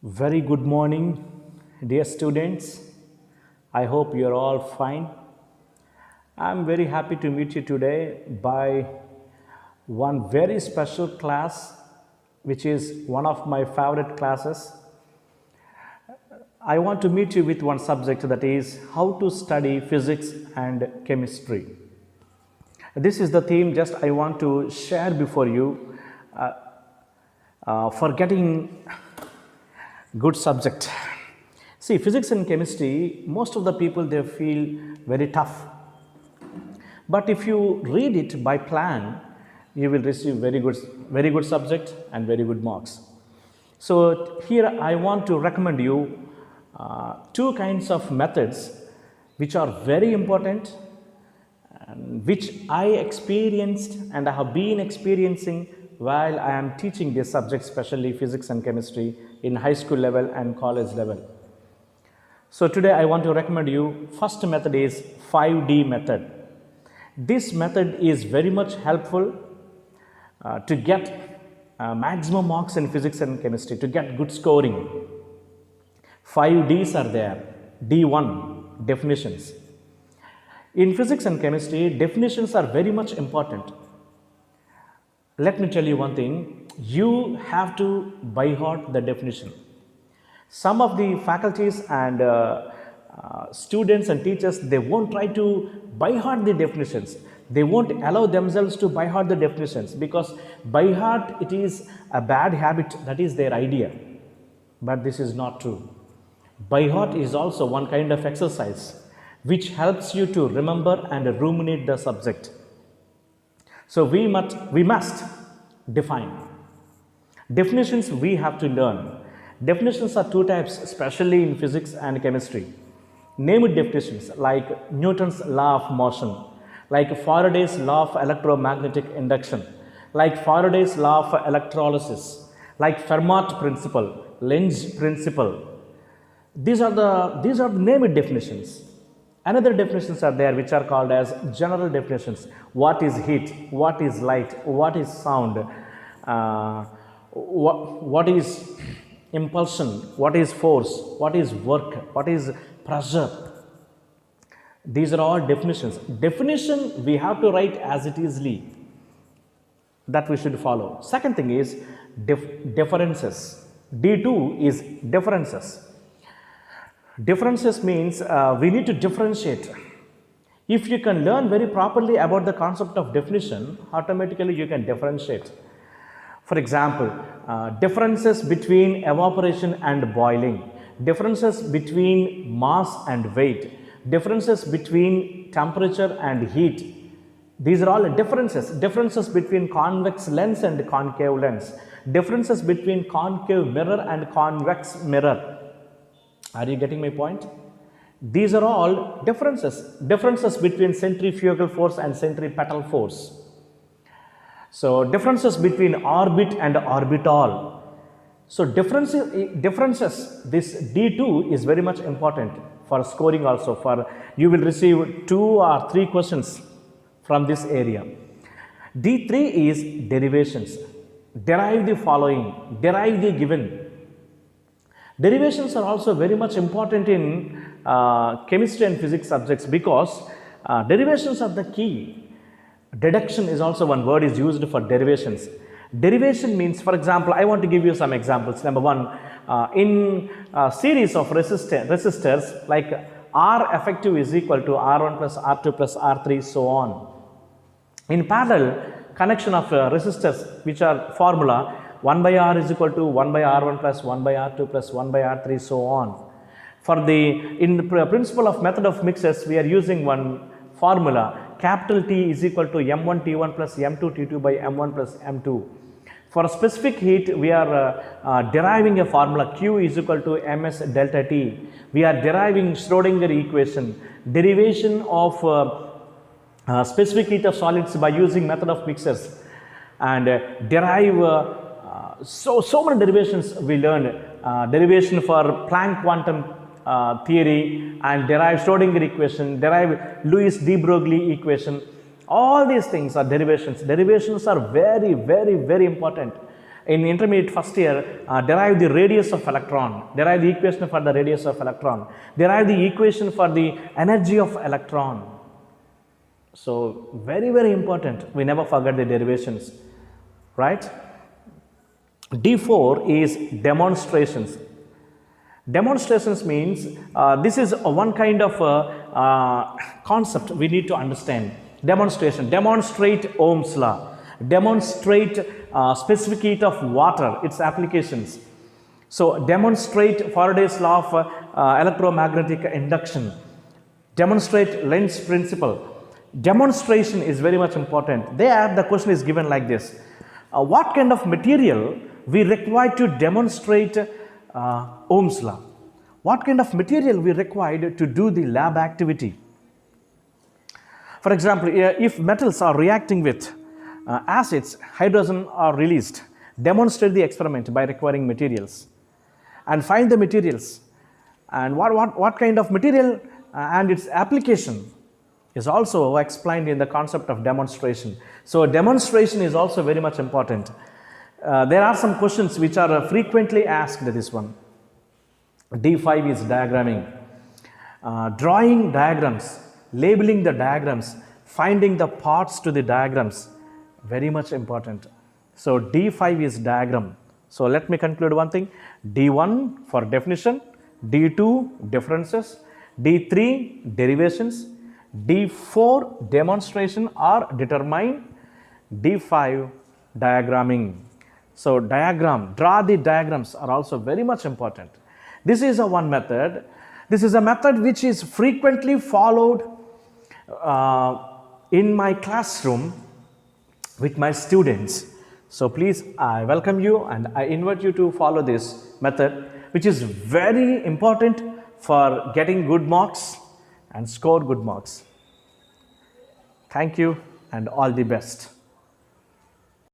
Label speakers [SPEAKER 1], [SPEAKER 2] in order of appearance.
[SPEAKER 1] Very good morning, dear students. I hope you're all fine. I'm very happy to meet you today by one very special class, which is one of my favorite classes. I want to meet you with one subject, that is how to study physics and chemistry. This is the theme just I want to share before you for getting good subject. See, physics and chemistry, most of the people they feel very tough. But if you read it by plan, you will receive very good subject and very good marks. So here I want to recommend you two kinds of methods which are very important and which I experienced and I have been experiencing while I am teaching this subject, especially physics and chemistry in high school level and college level. So today I want to recommend you, first method is 5D method. This method is very much helpful to get maximum marks in physics and chemistry, to get good scoring. 5Ds are there. D1, definitions. In physics and chemistry, definitions are very much important. Let me tell you one thing, you have to by heart the definition. Some of the faculties and students and teachers, they won't try to by heart the definitions. They won't allow themselves to by heart the definitions, because by heart it is a bad habit, that is their idea. But this is not true. By heart is also one kind of exercise which helps you to remember and ruminate the subject. So we must define. Definitions we have to learn. Definitions are two types, especially in physics and chemistry. Named definitions like Newton's law of motion, like Faraday's law of electromagnetic induction, like Faraday's law of electrolysis, like Fermat principle, Lenz principle. These are the named definitions. Another definitions are there which are called as general definitions. What is heat? What is light? What is sound? What is impulsion? What is force? What is work? What is pressure? These are all definitions. Definition we have to write as it is, that we should follow. Second thing is differences. D2 is differences. Differences means we need to differentiate. If you can learn very properly about the concept of definition, automatically you can differentiate. For example, differences between evaporation and boiling, differences between mass and weight, differences between temperature and heat. These are all differences. Differences between convex lens and concave lens, differences between concave mirror and convex mirror. Are you getting my point? These are all differences. Differences between centrifugal force and centripetal force. So differences between orbit and orbital. So differences, this D2 is very much important for scoring also. For you will receive 2 or 3 questions from this area. D3 is derivations. Derive the following, derive the given. Derivations are also very much important in chemistry and physics subjects, because derivations are the key. Deduction is also one word is used for derivations. Derivation means, for example, I want to give you some examples. Number one, in a series of resistors, like R effective is equal to R1 plus R2 plus R3, so on. In parallel connection of resistors, which are formula 1 by R is equal to 1 by R1 plus 1 by R2 plus 1 by R3, so on. In the principle of method of mixes, we are using one formula, capital T is equal to M1 T1 plus M2 T2 by M1 plus M2. For a specific heat, we are deriving a formula, Q is equal to Ms delta T. We are deriving Schrodinger equation, derivation of specific heat of solids by using method of mixers, and derive so many derivations we learned. Derivation for Planck quantum theory, and derive Schrodinger equation, derive Louis de Broglie equation. All these things are derivations. Derivations are very important. in intermediate first year, derive the radius of electron, derive the equation for the radius of electron, derive the equation for the energy of electron. So very, very important. We never forget the derivations, right? D4 is demonstrations. Demonstrations means this is one kind of concept we need to understand. Demonstration, demonstrate Ohm's law, demonstrate specific heat of water, its applications. So demonstrate Faraday's law of electromagnetic induction, demonstrate Lenz's principle. Demonstration is very much important. There the question is given like this: what kind of material we require to demonstrate Ohm's law? What kind of material we required to do the lab activity? For example, if metals are reacting with acids, hydrogen are released. Demonstrate the experiment by requiring materials and find the materials, and what kind of material and its application is also explained in the concept of demonstration. So demonstration is also very much important. There are some questions which are frequently asked. This one, D5 is diagramming, drawing diagrams, labeling the diagrams, finding the parts to the diagrams, very much important. So D5 is diagram. So let me conclude one thing: D1 for definition, D2 differences, D3 derivations, D4 demonstration or determine, D5 diagramming. So diagram, draw the diagrams are also very much important. This is a one method. This is a method which is frequently followed in my classroom with my students. So please, I welcome you and I invite you to follow this method, which is very important for getting good marks and score good marks. Thank you and all the best.